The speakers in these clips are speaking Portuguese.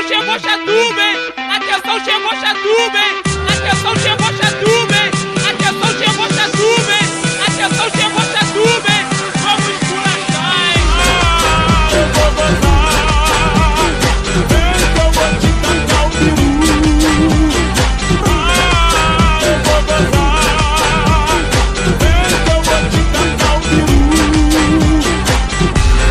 chegou Chatuba, hein? Atenção, chegou Chatuba, hein? Atenção, chegou Chatuba, hein? Atenção, chegou Chatuba, hein? Atenção, chegou Chatuba, hein? Vamos esculachar, hein? Eu vou gozar, vem que eu vou te tacar o peru. Eu vou gozar, vem que eu vou te tacar o peru.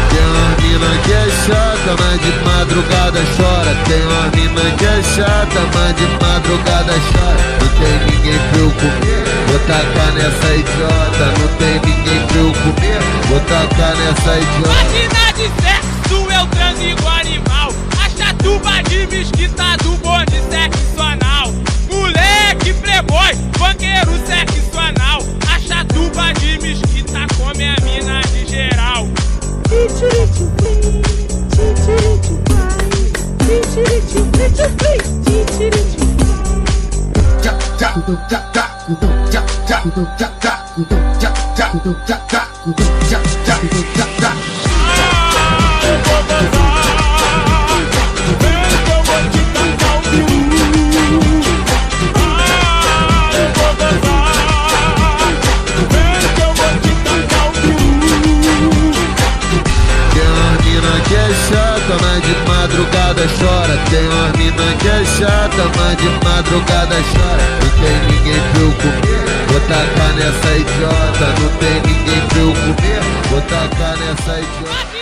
Tem uma mina que é chata, mas de madrugada chora. Tem uma mina que é chata, mas de madrugada chora. Não tem ninguém pra eu comer, vou tacar nessa idiota. Não tem ninguém pra eu comer, vou tacar nessa idiota. Máquina de sexo, eu transo igual animal. A Chatuba de mesquita do bonde sexo anal. Moleque playboy, banqueiro sexo anal. A Chatuba de mesquita come a mina de geral. Que é chata, mas de madrugada chora. Tem uma mina que é chata, mas de madrugada chora. Não tem ninguém pra eu comer, vou tacar nessa idiota. Não tem ninguém pra eu comer, vou tacar nessa idiota.